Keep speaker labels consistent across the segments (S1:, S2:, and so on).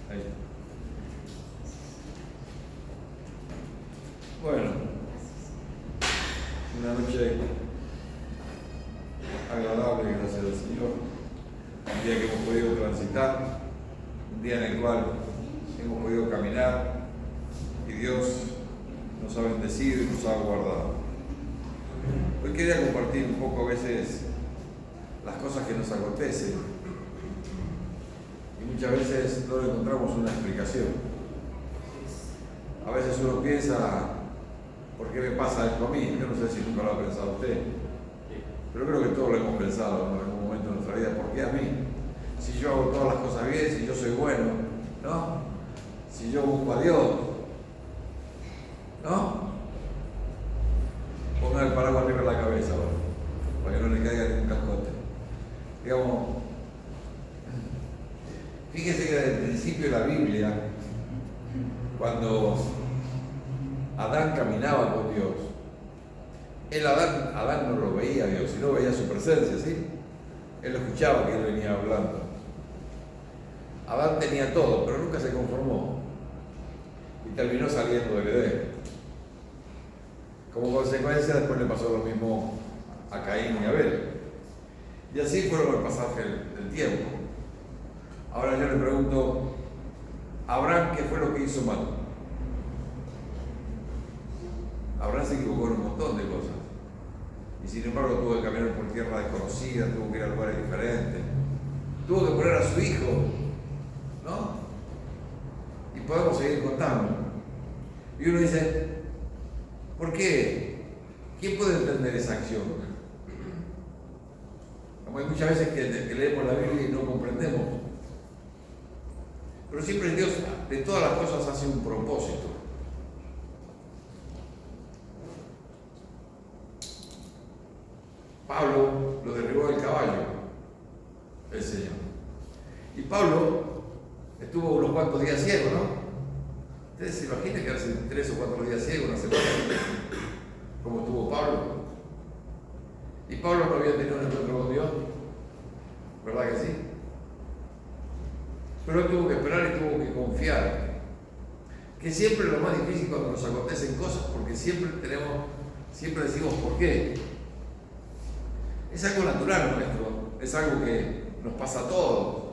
S1: Ahí está. Bueno, una noche agradable, gracias al Señor. Un día que hemos podido transitar, un día en el cual hemos podido caminar y Dios nos ha bendecido y nos ha guardado. Hoy quería compartir un poco a veces las cosas que nos acontecen y muchas veces no le encontramos una explicación. A veces uno piensa, ¿por qué me pasa esto a mí? Yo no sé si nunca lo ha pensado usted, pero creo que todos lo hemos pensado en algún momento de nuestra vida. ¿Por qué a mí? Si yo hago todas las cosas bien, si yo soy bueno, ¿no? Si yo busco a Dios, ¿no? Ponga el paraguas arriba de la cabeza, bueno, para que no le caiga ningún cascote. Digamos, fíjese que desde el principio de la Biblia, cuando Adán caminaba con Dios, Adán no lo veía a Dios, sino veía su presencia, ¿sí? Él lo escuchaba que él venía hablando. Adán tenía todo, pero nunca se conformó y terminó saliendo del Edén. Como consecuencia, después le pasó lo mismo a Caín y a Abel. Y así fueron el pasaje del tiempo. Ahora yo le pregunto, ¿Abraham qué fue lo que hizo mal? Abraham se equivocó en un montón de cosas. Y sin embargo tuvo que caminar por tierra desconocida, tuvo que ir a lugares diferentes. Tuvo que poner a su hijo, ¿no? Y podemos seguir contando. Y uno dice, ¿por qué? ¿Quién puede entender esa acción? Como hay muchas veces que leemos la Biblia y no comprendemos. Pero siempre Dios de todas las cosas hace un propósito. Pablo lo derribó del caballo, el Señor. Y Pablo estuvo unos cuantos días ciego, ¿no? Ustedes se imaginan que hace 3 o 4 días ciego, una semana, como estuvo Pablo. Y Pablo no había tenido un encuentro con Dios, ¿verdad que sí? Pero él tuvo que esperar y tuvo que confiar. Que siempre es lo más difícil cuando nos acontecen cosas, porque siempre decimos ¿por qué? Es algo natural nuestro, es algo que nos pasa a todos.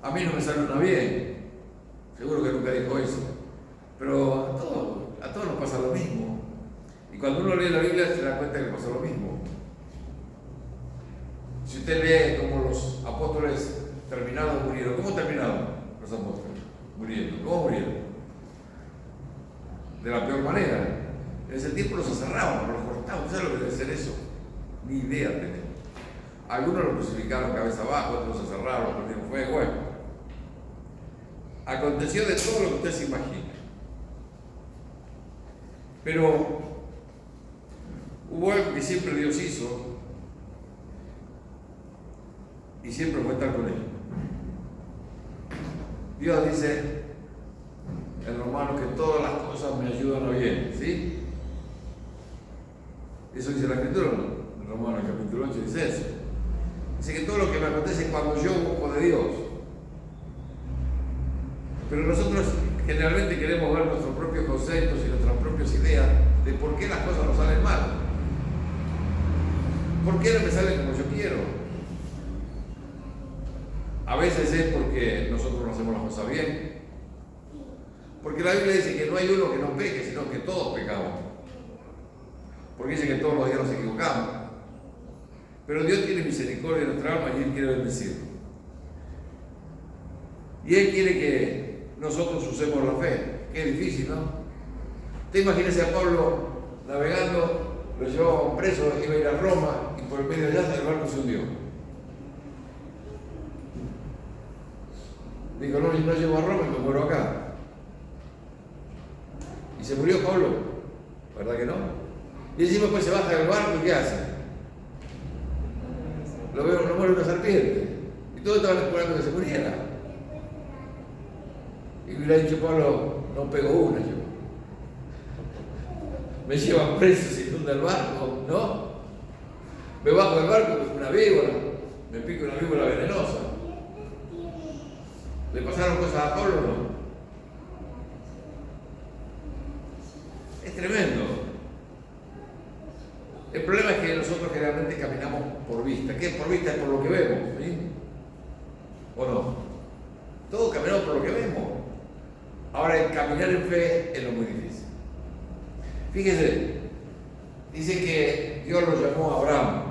S1: A mí no me sale una bien, seguro que nunca dijo eso, pero a todos nos pasa lo mismo. Y cuando uno lee la Biblia se da cuenta que le pasa lo mismo. Si usted lee cómo los apóstoles terminados murieron, ¿cómo terminaron los apóstoles? Muriendo. ¿Cómo murieron? De la peor manera. En ese tiempo los aserraban, los cortaban. ¿Sabe lo que debe ser eso? Ni idea tenemos. Algunos lo crucificaron cabeza abajo, otros los aserraron, los prendieron fuego. Bueno, aconteció de todo lo que usted se imagina. Pero hubo algo que siempre Dios hizo y siempre fue estar con él. Dios dice en Romanos que todas las cosas me ayudan a bien, ¿sí? Eso dice la Escritura, ¿no? En Romanos capítulo 8 dice eso. Dice que todo lo que me acontece es cuando yo busco de Dios. Pero nosotros generalmente queremos ver nuestros propios conceptos y nuestras propias ideas de por qué las cosas nos salen mal. ¿Por qué no me salen como yo quiero? A veces es porque nosotros no hacemos las cosas bien. Porque la Biblia dice que no hay uno que no peque, sino que todos pecamos. Porque dice que todos los días nos equivocamos. Pero Dios tiene misericordia de nuestra alma y Él quiere bendecirnos. Y Él quiere que nosotros usemos la fe. Qué difícil, ¿no? Usted imagínese a Pablo navegando, lo llevaban preso, iba a ir a Roma y por el medio de allá el barco se hundió. Dijo, no llego a Roma y me muero acá. Y se murió Pablo, ¿verdad que no? Y encima pues se baja del barco y ¿qué hace? Lo muere una serpiente. Y todos estaban esperando que se muriera. Y hubiera dicho Pablo, no pego una yo. Me llevan preso, se inunda el barco, ¿no? Me bajo del barco, una víbora, me pica una víbora venenosa. ¿Le pasaron cosas a Pablo o no? Es tremendo. El problema es que nosotros generalmente caminamos por vista. ¿Qué? Por vista es por lo que vemos, ¿sí? ¿O no? Todos caminamos por lo que vemos. Ahora, el caminar en fe es lo muy difícil. Fíjese, dice que Dios lo llamó a Abraham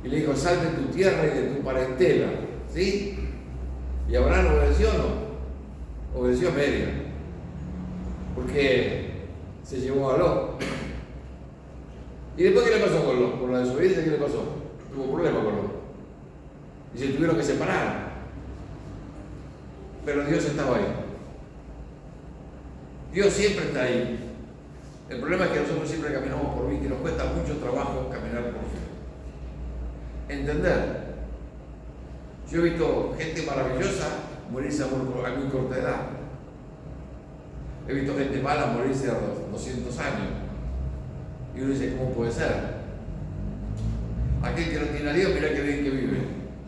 S1: y le dijo: sal de tu tierra y de tu parentela, ¿sí? Y Abraham obedeció o no, obedeció a media, porque se llevó a Lot. ¿Y después qué le pasó con Lot? Por la desobediencia, ¿qué le pasó? Tuvo problemas con Lot y se tuvieron que separar, pero Dios estaba ahí. Dios siempre está ahí. El problema es que nosotros siempre caminamos por vista y nos cuesta mucho trabajo caminar por fe. Entender. Yo he visto gente maravillosa morirse a muy corta edad. He visto gente mala morirse a los 200 años. Y uno dice: ¿cómo puede ser? Aquel que no tiene a Dios, mira qué bien que vive.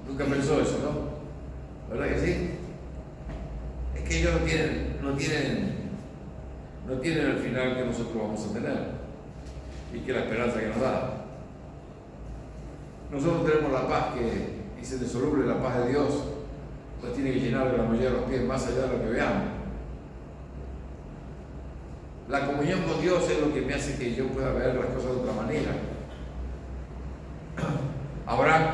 S1: Nunca pensó eso, ¿no? ¿Verdad que sí? Es que ellos no tienen el final que nosotros vamos a tener y que la esperanza que nos da. Nosotros tenemos la paz que dice indisoluble, la paz de Dios nos tiene que llenar de la mayoría de los pies más allá de lo que veamos. La comunión con Dios es lo que me hace que yo pueda ver las cosas de otra manera. Abraham,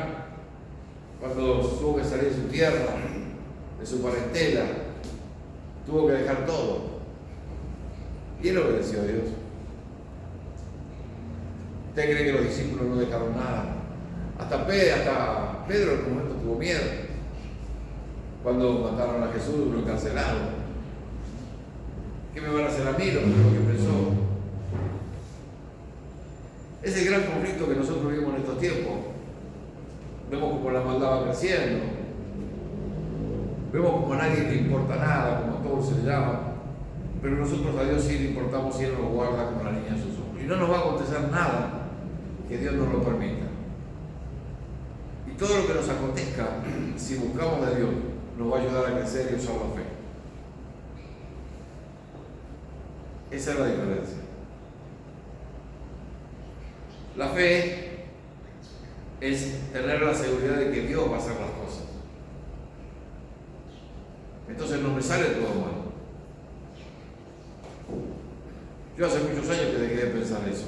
S1: cuando tuvo que salir de su tierra, de su parentela, tuvo que dejar todo. Y él obedeció a Dios. ¿Usted cree que los discípulos no dejaron nada? Hasta Pedro en un momento tuvo miedo. Cuando mataron a Jesús, lo encarcelaron. ¿Qué me van a hacer a mí? Lo que pensó. Es el gran conflicto que nosotros vivimos en estos tiempos. Vemos como la maldad va creciendo. Vemos como a nadie le importa nada, como a todos se le llama. Pero nosotros a Dios sí le importamos y Él nos guarda como la niña en sus ojos. Y no nos va a acontecer nada que Dios nos lo permita. Y todo lo que nos acontezca, si buscamos de Dios, nos va a ayudar a crecer y usar la fe. Esa es la diferencia. La fe es tener la seguridad de que Dios va a hacer las cosas. Entonces no me sale todo mal. Yo hace muchos años que dejé de pensar eso.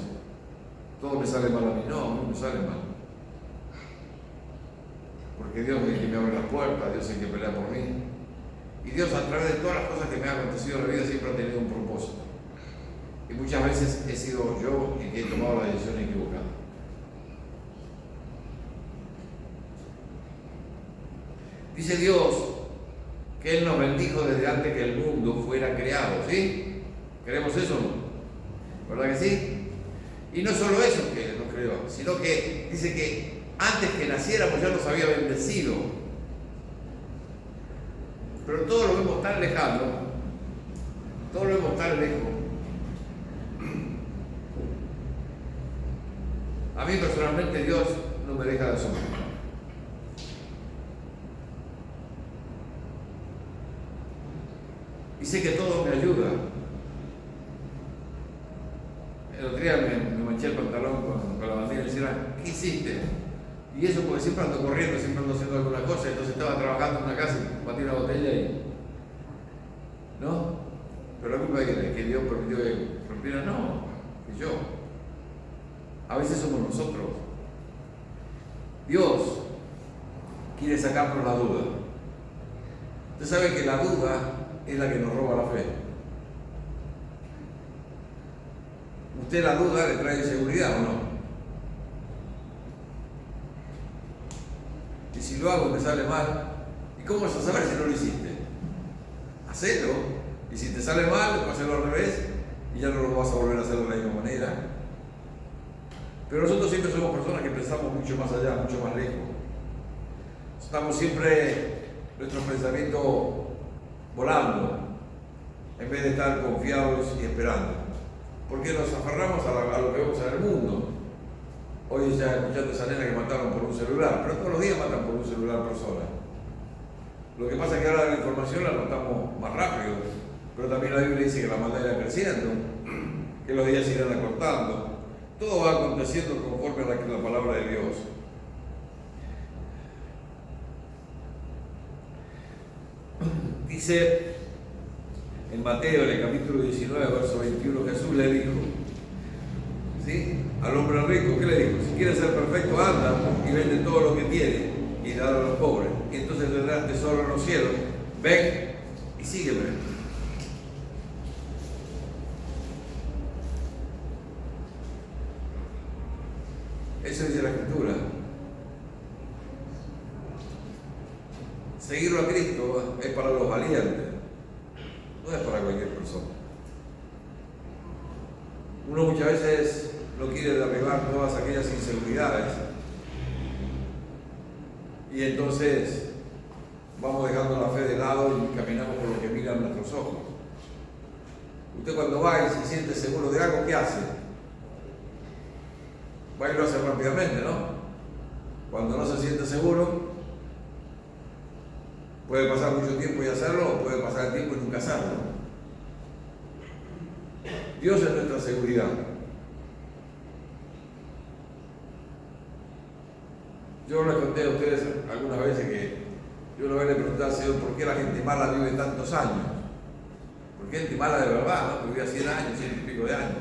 S1: Todo me sale mal a mí. No me sale mal. Porque Dios es el que me abre las puertas, Dios es el que pelea por mí. Y Dios, a través de todas las cosas que me han acontecido en la vida, siempre ha tenido un propósito. Y muchas veces he sido yo el que he tomado la decisión equivocada. Dice Dios que Él nos bendijo desde antes que el mundo fuera creado, ¿sí? ¿Queremos eso o no? ¿Verdad que sí? Y no solo eso que nos creó, sino que dice que antes que naciéramos ya nos había bendecido. Pero todo lo vemos tan lejano, todo lo vemos tan lejos. A mí personalmente Dios no me deja de asombrar. Y sé que todo me ayuda. El otro día me manché el pantalón con la bandera y me decían: ¿qué hiciste? Y eso porque siempre ando corriendo, siempre ando haciendo alguna cosa. Entonces estaba trabajando en una casa y batí una botella y... ¿no? Pero la culpa es que Dios permitió que rompiera, no, que yo. A veces somos nosotros. Dios quiere sacarnos la duda. Usted sabe que la duda es la que nos roba la fe. ¿Usted la duda le trae inseguridad o no? Y si lo hago me sale mal, ¿y cómo vas a saber si no lo hiciste? Hacelo, y si te sale mal, hacelo al revés y ya no lo vas a volver a hacer de la misma manera. Pero nosotros siempre somos personas que pensamos mucho más allá, mucho más lejos. Estamos siempre nuestros pensamientos volando en vez de estar confiados y esperando, porque nos aferramos a lo que vemos en el mundo. Hoy ya escuchaste esa nena que mataron por un celular, pero todos los días matan por un celular personas. Lo que pasa es que ahora la información la notamos más rápido, pero también la Biblia dice que la maldad irá creciendo, que los días se irán acortando. Todo va aconteciendo conforme a la palabra de Dios. Dice en Mateo, en el capítulo 19, verso 21, Jesús le dijo, ¿sí?, al hombre rico, ¿qué le dijo? Si quieres ser perfecto, anda y vende todo lo que tiene y dale a los pobres, y entonces tendrás tesoro en los cielos. Ven y sígueme. Eso dice la Escritura. Seguirlo a Cristo es para los valientes, no es para cualquier persona. Uno muchas veces no quiere derribar todas aquellas inseguridades y entonces vamos dejando la fe de lado y caminamos por lo que miran nuestros ojos. Usted cuando va y se siente seguro de algo, ¿qué hace? Va y lo hace rápidamente, ¿no? Cuando no se siente seguro, puede pasar mucho tiempo y hacerlo, o puede pasar el tiempo y nunca hacerlo. Dios es nuestra seguridad. Yo les conté a ustedes algunas veces que yo una vez le pregunté al Señor por qué la gente mala vive tantos años. Porque gente mala de verdad, ¿no? Que vivía 100 años, 100 y pico de años.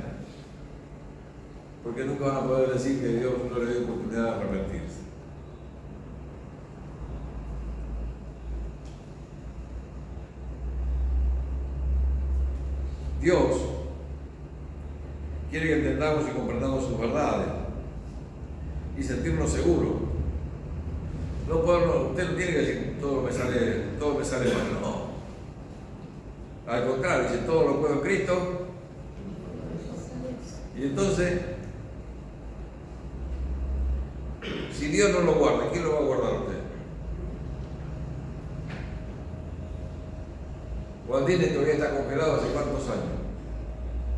S1: Porque nunca van a poder decir que Dios no le dio oportunidad de arrepentirse. Dios quiere que entendamos y comprendamos sus verdades y sentirnos seguros. No podemos, usted no tiene que decir todo me sale mal, no. Al contrario, dice todo lo puedo en Cristo. Y entonces, si Dios no lo guarda, ¿quién lo va a guardar a usted? Guandini todavía está congelado hace cuántos años,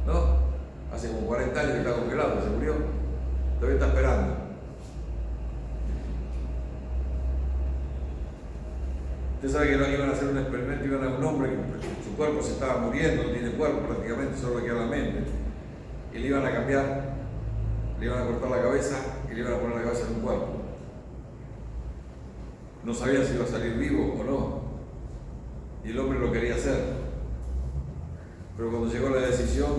S1: ¿no? Hace como 40 años que está congelado, se murió, todavía está esperando. Usted sabe que iban a hacer un experimento, iban a un hombre que su cuerpo se estaba muriendo, no tiene cuerpo prácticamente, solo le queda la mente, y le iban a cambiar, le iban a cortar la cabeza y le iban a poner la cabeza en un cuerpo. No sabía si iba a salir vivo o no. Y el hombre lo quería hacer. Pero cuando llegó la decisión,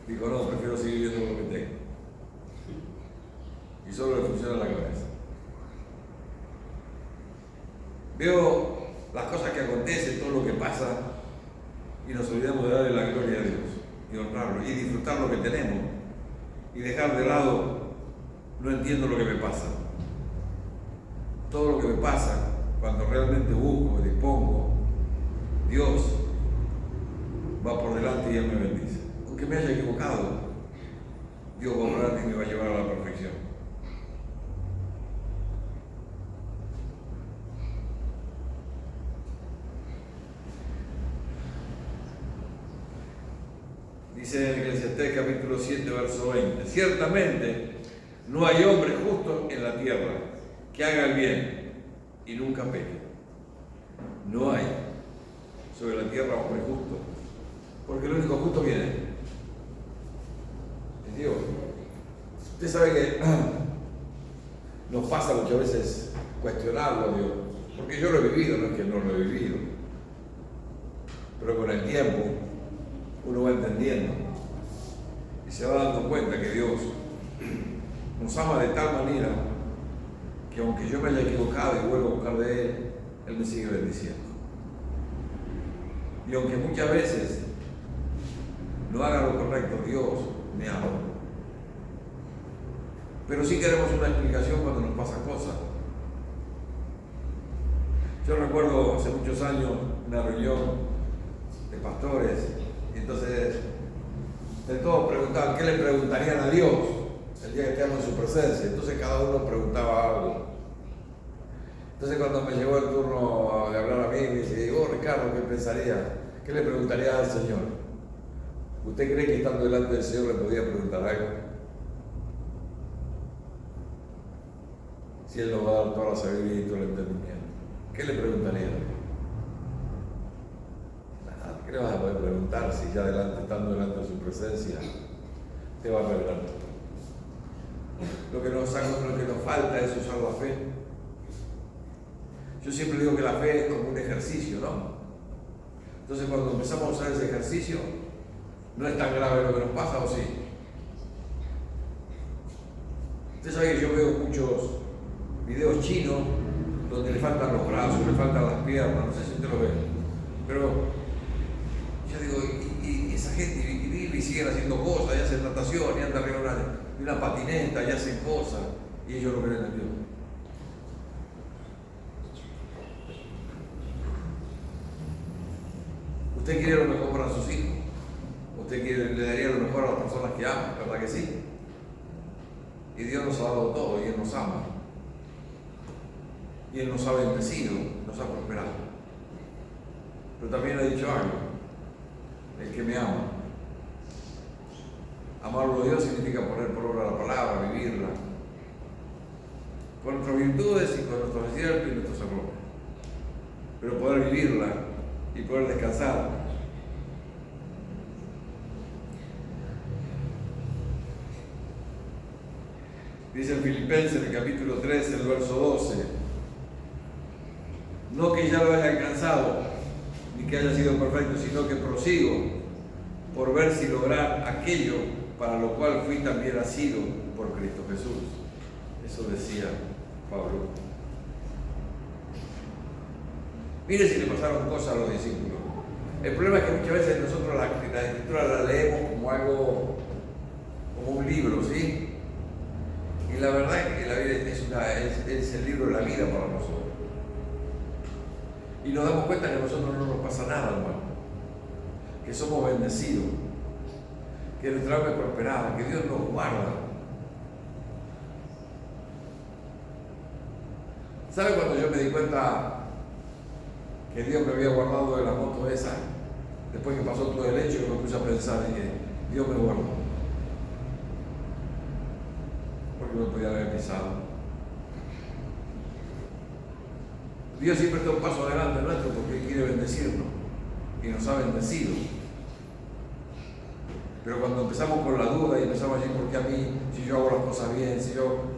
S1: dijo, no, prefiero seguir viendo lo que tengo. Y solo le funciona la cabeza. Veo las cosas que acontecen, todo lo que pasa, y nos olvidamos de darle la gloria a Dios, y honrarlo, y disfrutar lo que tenemos, y dejar de lado, no entiendo lo que me pasa. Todo lo que me pasa, cuando realmente busco y dispongo, Dios va por delante y Él me bendice. Aunque me haya equivocado, Dios va por delante y me va a llevar a la perfección. Dice en Eclesiastés capítulo 7, verso 20, ciertamente no hay hombre justo en la tierra que haga el bien y nunca peque. No hay sobre la tierra hombre justo, porque el único justo viene es Dios. Usted sabe que nos pasa muchas veces cuestionarlo a Dios, porque yo lo he vivido, no es que no lo he vivido, pero con el tiempo uno va entendiendo y se va dando cuenta que Dios nos ama de tal manera que aunque yo me haya equivocado y vuelvo a buscar de Él, Él me sigue bendiciendo. Y aunque muchas veces no haga lo correcto, Dios me ama. Pero sí queremos una explicación cuando nos pasan cosas. Yo recuerdo hace muchos años una reunión de pastores, y entonces de todos preguntaban qué le preguntarían a Dios el día que estemos en su presencia. Entonces cada uno preguntaba algo. Entonces cuando me llegó el turno de hablar a mí, me dice, Ricardo, ¿qué pensaría? ¿Qué le preguntaría al Señor? ¿Usted cree que estando delante del Señor le podía preguntar algo? Si Él nos va a dar toda la sabiduría y todo el entendimiento, ¿qué le preguntaría? preguntar si ya estando delante de su presencia, te va a revelar todo. Lo que nos falta es usar la fe. Yo siempre digo que la fe es como un ejercicio, ¿no? Entonces cuando empezamos a usar ese ejercicio, no es tan grave lo que nos pasa, ¿o sí? Usted sabe que yo veo muchos videos chinos donde le faltan los brazos, le faltan las piernas, no sé si usted lo ve. Pero yo digo, y esa gente vive y siguen haciendo cosas, y hacen natación, y andan arriba de una patineta, y hacen cosas, y ellos no creen en Dios. Usted quiere lo mejor para sus hijos, le daría lo mejor a las personas que ama, ¿verdad que sí? Y Dios nos ha dado todo, y Él nos ama. Y Él nos ha bendecido, nos ha prosperado. Pero también ha dicho algo: el que me ama. Amarlo a Dios significa poner por obra la palabra, vivirla, con nuestras virtudes y con nuestros aciertos y nuestros errores. Pero poder vivirla y poder descansar. Dice en Filipenses, en el capítulo 3, el verso 12: no que ya lo haya alcanzado, ni que haya sido perfecto, sino que prosigo por ver si lograr aquello para lo cual fui también asido por Cristo Jesús. Eso decía Pablo. Mire si le pasaron cosas a los discípulos. El problema es que muchas veces nosotros la Escritura la leemos como algo, como un libro, ¿sí? Y la verdad es que la Biblia es el libro de la vida para nosotros. Y nos damos cuenta que a nosotros no nos pasa nada, hermano. Que somos bendecidos. Que nuestra alma es prosperada. Que Dios nos guarda. ¿Sabe cuando yo me di cuenta que Dios me había guardado de la moto esa? Después que pasó todo el hecho, me puse a pensar y dije, Dios me guardó. Porque no podía haber pisado. Dios siempre está un paso adelante nuestro porque Él quiere bendecirnos y nos ha bendecido. Pero cuando empezamos con la duda y empezamos a decir, ¿por qué a mí? Si yo hago las cosas bien,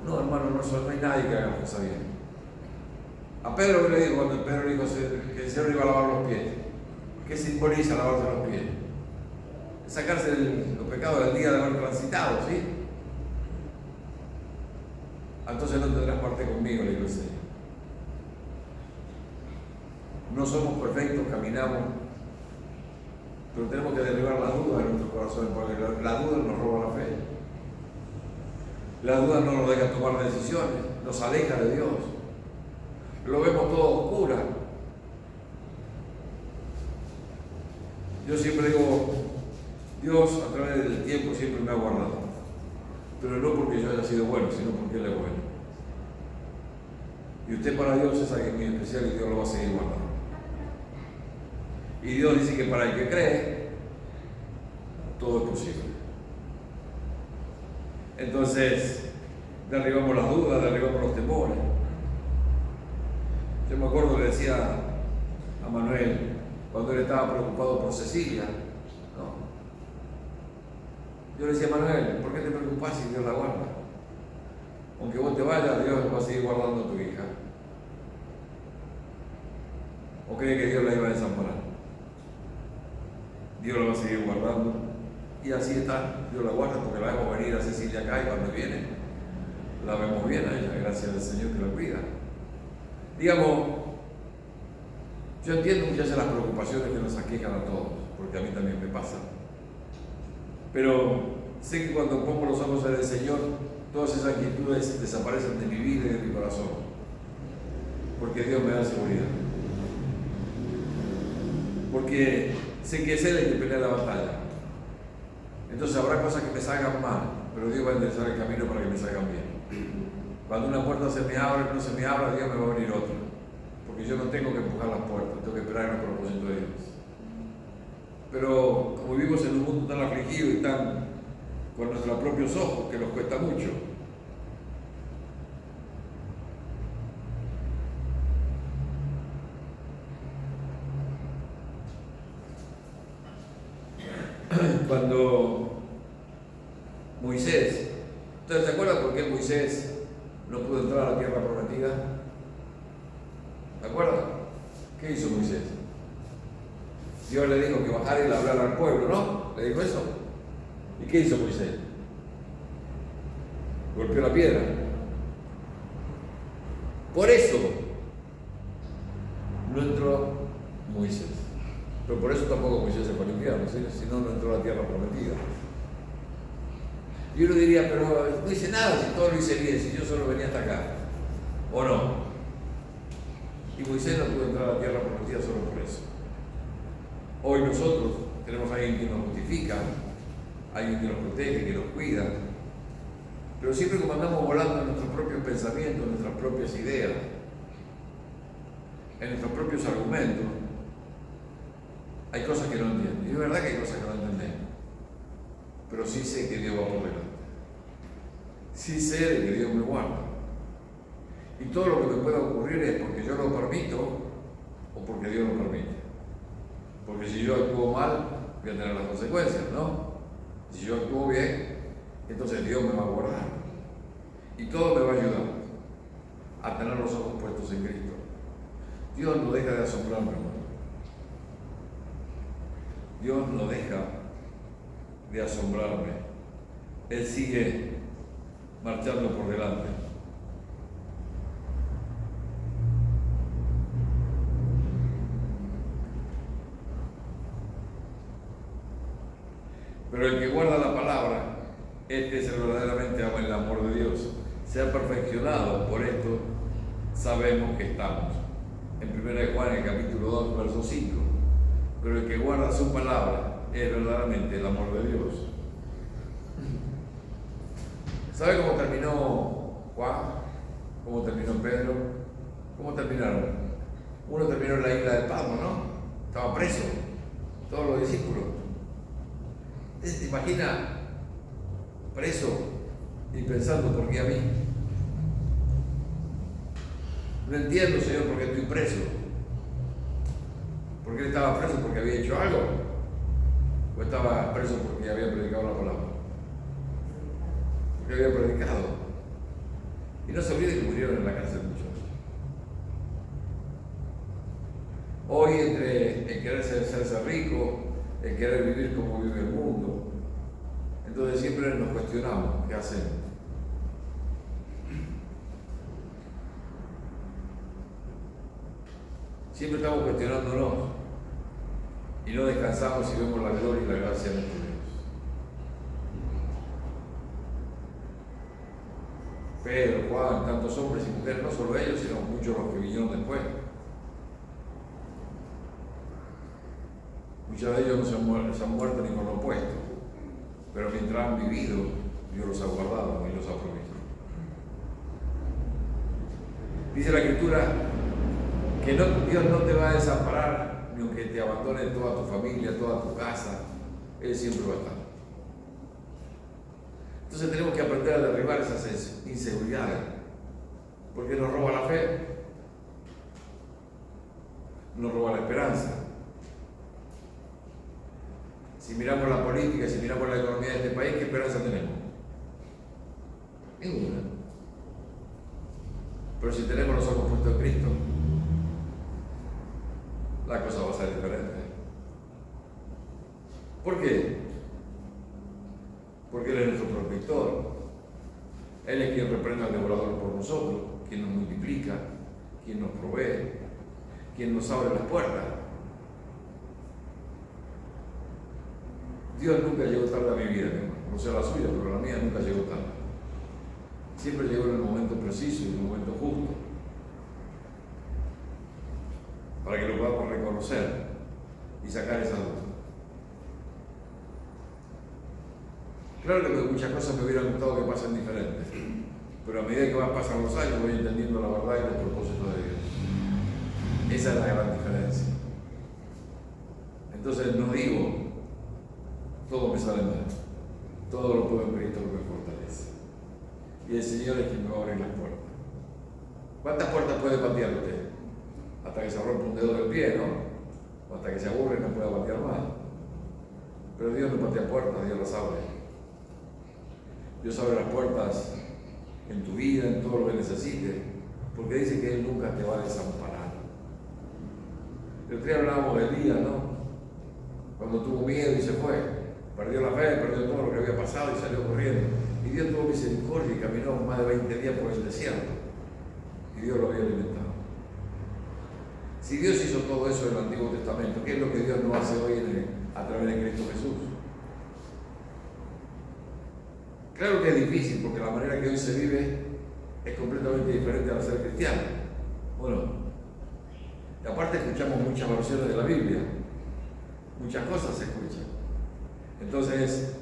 S1: no, hermano, no hay nadie que haga las cosas bien. A Pedro le dijo, cuando Pedro le dijo que el Señor iba a lavar los pies, ¿qué simboliza lavarse los pies? Sacarse los pecados del día de haber transitado, ¿sí? Entonces no tendrás parte conmigo, le dijo el Señor. No somos perfectos, caminamos, pero tenemos que derribar las dudas en nuestro corazón, porque la duda nos roba la fe. La duda no nos deja tomar decisiones, nos aleja de Dios. Lo vemos todo oscuro. Yo siempre digo, Dios a través del tiempo siempre me ha guardado, pero no porque yo haya sido bueno, sino porque Él es bueno. Y usted para Dios es alguien muy especial y Dios lo va a seguir guardando. Y Dios dice que para el que cree, todo es posible. Entonces, derribamos las dudas, derribamos los temores. Yo me acuerdo que le decía a Manuel, cuando él estaba preocupado por Cecilia, ¿no? Yo le decía, Manuel, ¿por qué te preocupas si Dios la guarda? Aunque vos te vayas, Dios va a seguir guardando a tu hija. ¿O cree que Dios la iba a desamparar? Dios la va a seguir guardando. Y así está, Dios la guarda porque la vemos venir a Cecilia acá y cuando viene, la vemos bien a ella, gracias al Señor que la cuida. Digamos, yo entiendo muchas de las preocupaciones que nos aquejan a todos, porque a mí también me pasa. Pero sé que cuando pongo los ojos en el Señor, todas esas inquietudes desaparecen de mi vida y de mi corazón, porque Dios me da seguridad. Porque sé que es Él el que pelea la batalla. Entonces habrá cosas que me salgan mal, pero Dios va a enderezar el camino para que me salgan bien. Cuando una puerta se me abre, no se me abra, Dios me va a abrir otra. Porque yo no tengo que empujar las puertas, tengo que esperar en el propósito de Dios. Pero como vivimos en un mundo tan afligido y tan con nuestros propios ojos, que nos cuesta mucho, cuando Moisés, ¿ustedes se acuerdan por qué Moisés no pudo entrar a la tierra prometida? ¿Se acuerdan? ¿Qué hizo Moisés? Dios le dijo que bajara y le hablara al pueblo, ¿no? ¿Le dijo eso? ¿Y qué hizo Moisés? Golpeó la piedra. Por eso no entró Moisés. Pero por eso tampoco Moisés se fue al infierno, ¿sí? Si no, no entró a la tierra prometida. Y uno diría, pero no hice nada si todo lo hice bien, si yo solo venía hasta acá. ¿O no? Y Moisés no pudo entrar a la tierra prometida solo por eso. Hoy nosotros tenemos a alguien que nos justifica, alguien que nos protege, que nos cuida, pero siempre como andamos volando en nuestros propios pensamientos, en nuestras propias ideas, en nuestros propios argumentos, hay cosas que no entiendo. Y es verdad que hay cosas que no entendemos, pero sí sé que Dios va por delante. Sí sé de que Dios me guarda. Y todo lo que me pueda ocurrir es porque yo lo permito o porque Dios lo permite. Porque si yo actúo mal, voy a tener las consecuencias, ¿no? Si yo actúo bien, entonces Dios me va a guardar. Y todo me va a ayudar a tener los ojos puestos en Cristo. Dios no deja de asombrarme, hermano. Dios no deja de asombrarme. Él sigue marchando por delante. Pero el que guarda la palabra, este es el verdaderamente ama el amor de Dios. Se ha perfeccionado, por esto sabemos que estamos. En 1 Juan, en el capítulo 2, verso 5. Pero el que guarda su palabra es verdaderamente el amor de Dios. ¿Sabe cómo terminó Juan? ¿Cómo terminó Pedro? ¿Cómo terminaron? Uno terminó en la isla de Patmos, ¿no? Estaba preso, todos los discípulos. ¿Se imagina preso y pensando por qué a mí? No entiendo, Señor, por qué estoy preso. ¿Por qué él estaba preso? ¿Porque había hecho algo? ¿O estaba preso porque había predicado la palabra? Porque había predicado. Y no se olvide que murieron en la cárcel muchos. Hoy, entre el querer ser rico, el querer vivir como vive el mundo, entonces siempre nos cuestionamos qué hacemos. Siempre estamos cuestionándonos y no descansamos y vemos la gloria y la gracia de nuestro Dios. Pedro, Juan, tantos hombres y mujeres, no solo ellos, sino muchos los que vinieron después. Muchos de ellos no se han muerto ni con lo opuesto, pero mientras han vivido, Dios los ha guardado y los ha provisto. Dice la Escritura que Dios no te va a desamparar ni aunque te abandone toda tu familia, toda tu casa, Él siempre va a estar. Entonces tenemos que aprender a derribar esas inseguridades, porque nos roba la fe, nos roba la esperanza. Si miramos la política, si miramos la economía de este país, ¿qué esperanza tenemos? Ninguna. Pero si tenemos los ojos puestos en Cristo, la cosa va a ser diferente. ¿Por qué? Porque Él es nuestro protector. Él es quien reprende al devorador por nosotros, quien nos multiplica, quien nos provee, quien nos abre las puertas. Dios nunca llegó tarde a mi vida, no sé la suya, pero la mía nunca llegó tarde. Siempre llegó en el momento preciso y en el momento justo, para que lo podamos reconocer y sacar esa duda. Claro que muchas cosas me hubieran gustado que pasen diferentes, pero a medida que van pasando los años voy entendiendo la verdad y los propósitos de Dios. Esa es la gran diferencia. Entonces no digo, todo me sale mal, todo lo puedo en Cristo que me fortalece. Y el Señor es quien me va a abrir las puertas. ¿Cuántas puertas puede patear usted? Hasta que se rompa un dedo del pie, ¿no? O hasta que se aburre y no pueda patear más. Pero Dios no patea puertas, Dios las abre. Dios abre las puertas en tu vida, en todo lo que necesites, porque dice que Él nunca te va a desamparar. El otro día hablábamos de Elías, ¿no? Cuando tuvo miedo y se fue, perdió la fe, perdió todo lo que había pasado y salió corriendo. Y Dios tuvo misericordia y caminó más de 20 días por el desierto. Y Dios lo había alimentado. Si Dios hizo todo eso en el Antiguo Testamento, ¿qué es lo que Dios no hace hoy a través de Cristo Jesús? Claro que es difícil, porque la manera que hoy se vive es completamente diferente a la ser cristiano. Bueno, y aparte escuchamos muchas versiones de la Biblia, muchas cosas se escuchan. Entonces,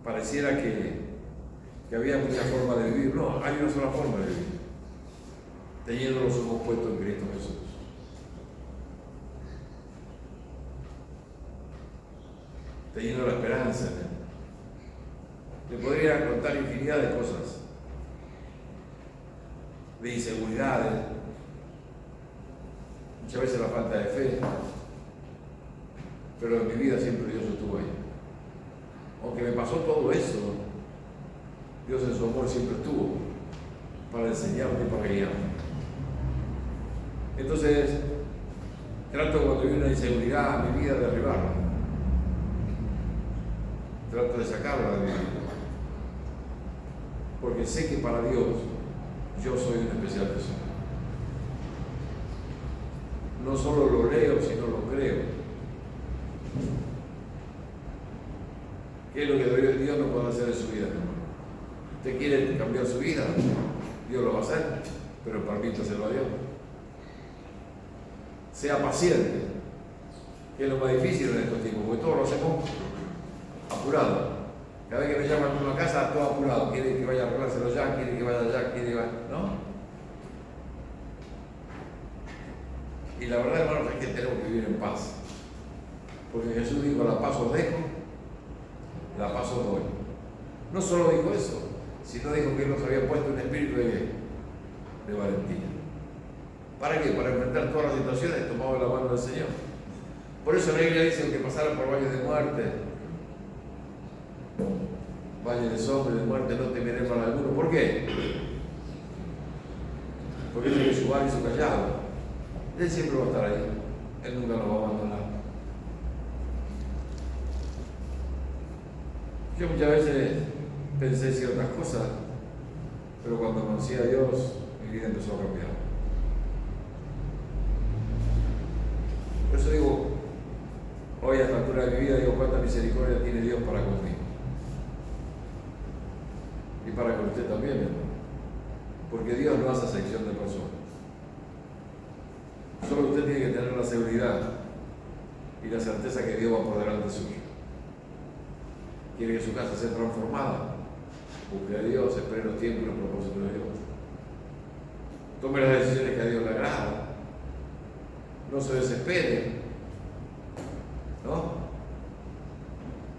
S1: pareciera que había muchas formas de vivir. No, hay una sola forma de vivir, teniendo los ojos puestos en Cristo Jesús. Teniendo la esperanza en Él. Le podría contar infinidad de cosas, de inseguridades, muchas veces la falta de fe, pero en mi vida siempre Dios estuvo ahí. Aunque me pasó todo eso, Dios en su amor siempre estuvo para enseñarme y para guiarme. Entonces, trato cuando viene una inseguridad en mi vida de derribarla. Trato de sacarla de mi vida. Porque sé que para Dios yo soy un especial tesoro. No solo lo leo, sino lo creo. ¿Qué es lo que Dios no puede hacer en su vida? ¿Usted quiere cambiar su vida? Dios lo va a hacer, pero permítaselo a Dios. Sea paciente, que es lo más difícil en estos tiempos, porque todos lo hacemos apurado. Cada vez que me llaman a una casa, todo apurado. Quiere que vaya a arreglárselo ya, quiere que vaya allá, quiere que vaya. ¿No? Y la verdad, hermanos, es que tenemos que vivir en paz. Porque Jesús dijo: la paz os dejo, la paz os doy. No solo dijo eso, sino dijo que Él nos había puesto un espíritu de valentía. ¿Para qué? Para enfrentar todas las situaciones tomado de la mano del Señor. Por eso la Biblia dice que pasaran por valles de muerte, valle de sombra y de muerte, no temeré mal alguno. ¿Por qué? Porque Él tiene su vara y su callado. Él siempre va a estar ahí. Él nunca nos va a abandonar. Yo muchas veces pensé ciertas cosas, pero cuando conocí a Dios, mi vida empezó a cambiar. Por eso digo, hoy a esta altura de mi vida, digo, cuánta misericordia tiene Dios para conmigo. Y para con usted también, mi hermano. Porque Dios no hace acepción de personas. Solo usted tiene que tener la seguridad y la certeza que Dios va por delante suyo. Quiere que su casa sea transformada. Busque a Dios, espere los tiempos y los propósitos de Dios. Tome las decisiones que a Dios le agrada. No se desespere. ¿No?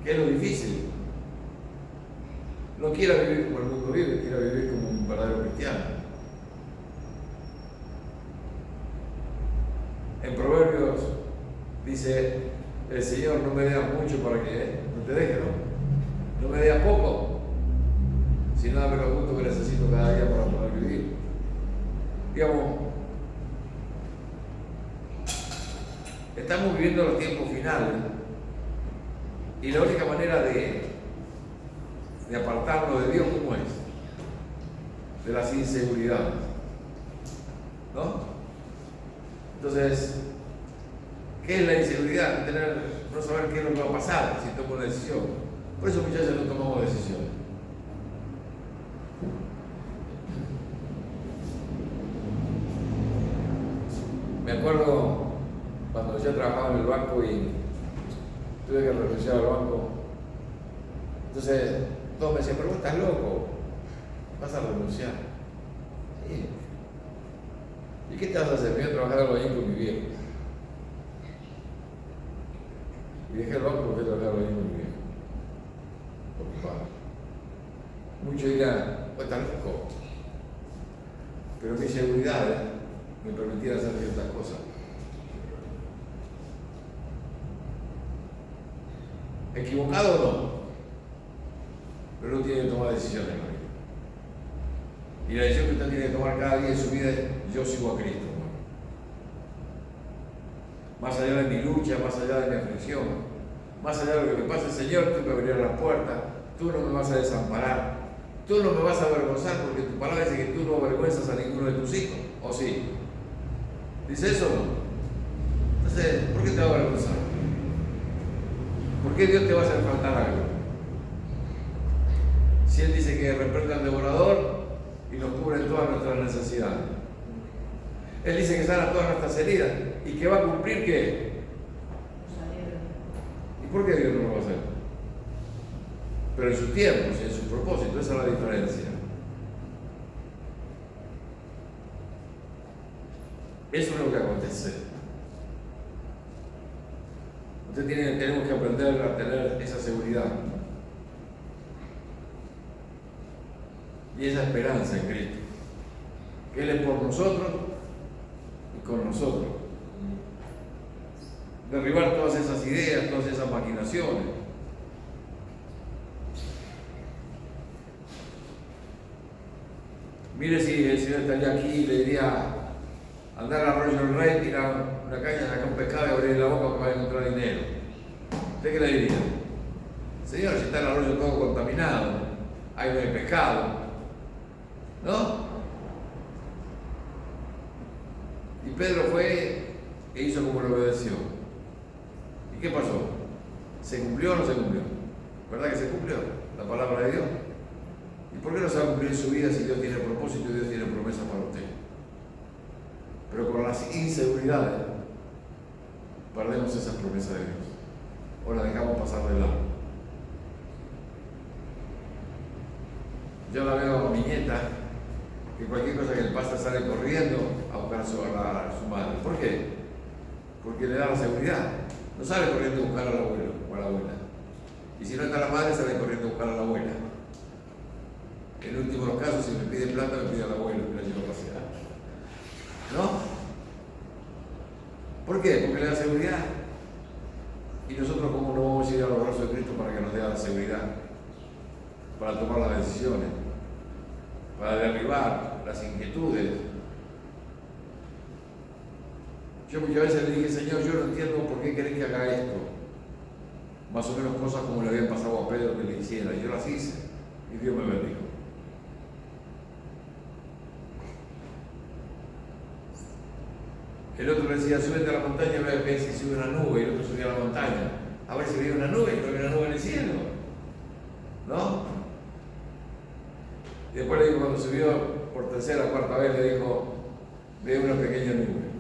S1: ¿Qué es lo difícil? No quiera vivir como el mundo vive, quiera vivir como un verdadero cristiano. En Proverbios dice: el Señor no me dé mucho para que no te deje, ¿no? No me dé poco, sino dame lo justo que necesito cada día para poder vivir. Digamos, estamos viviendo los tiempos finales y la única manera de apartarnos de Dios, ¿cómo es? De las inseguridades, ¿no? Entonces, ¿qué es la inseguridad? No saber qué es lo que va a pasar si tomo una decisión. Por eso muchas veces no tomamos decisiones. Me acuerdo cuando yo trabajaba en el banco y tuve que renunciar al banco. Entonces, todos me decían: pero vos estás loco, vas a renunciar. Sí. ¿Y qué te vas a hacer? Voy a trabajar algo ahí con mi viejo. Y dejé el banco porque trabajar algo ahí con mi viejo. Ocupado. Muchos dirán: vos estás loco. Pero mi seguridad me permitía hacer ciertas cosas. ¿Equivocado o no? Pero uno tiene que tomar decisiones en la vida. Y la decisión que usted tiene que tomar cada día en su vida es: yo sigo a Cristo, hermano. Más allá de mi lucha, más allá de mi aflicción, más allá de lo que me pase, Señor, tú me abrirás las puertas, tú no me vas a desamparar, tú no me vas a avergonzar, porque tu palabra dice que tú no avergüenzas a ninguno de tus hijos, ¿o sí? ¿Dice eso o no? Entonces, ¿por qué te va a avergonzar? ¿Por qué Dios te va a hacer faltar algo? Si Él dice que reprenda al devorador y nos cubre en todas nuestras necesidades. Él dice que sana todas nuestras heridas y que va a cumplir ¿qué? ¿Y por qué Dios no lo va a hacer? Pero en sus tiempos y en sus propósitos, esa es la diferencia. Eso es lo que acontece. Tenemos que aprender a tener esa seguridad y esa esperanza en Cristo, que Él es por nosotros y con nosotros. Derribar todas esas ideas, todas esas maquinaciones. Mire, si el Señor estaría aquí y le diría: andar al Arroyo del Rey, tirar una caña, sacar un pescado y abrir la boca para encontrar dinero. ¿Usted qué le diría? Señor, si está el arroyo todo contaminado, ahí no hay pescado, ¿no? Y Pedro fue e hizo como le obedeció. ¿Y qué pasó? ¿Se cumplió o no se cumplió? ¿Verdad que se cumplió la palabra de Dios? ¿Y por qué no se va a cumplir en su vida si Dios tiene propósito y Dios tiene promesa para usted? Pero con las inseguridades perdemos esas promesas de Dios o las dejamos pasar de lado. Yo la veo a mi nieta, que cualquier cosa que le pasa sale corriendo a buscar a su madre. ¿Por qué? Porque le da la seguridad. No sale corriendo a buscar al abuelo o a la abuela. Y si no está la madre, sale corriendo a buscar a la abuela. En el último de los casos, si me pide plata, me pide al abuelo que la lleva a pasear. ¿No? ¿Por qué? Porque le da seguridad. Y nosotros, ¿cómo no vamos a ir a los brazos de Cristo para que nos dé la seguridad? Para tomar las decisiones, para derribar las inquietudes. Yo muchas veces le dije: Señor, yo no entiendo por qué querés que haga esto. Más o menos cosas como le habían pasado a Pedro que le hiciera. Y yo las hice y Dios me bendijo. El otro le decía: súbete a la montaña y ve si sube una nube. Y el otro subía a la montaña a ver si veía una nube, y no había una nube en el cielo, ¿no? Y después le dijo, cuando subió por tercera o cuarta vez, le dijo: ve una pequeña nube.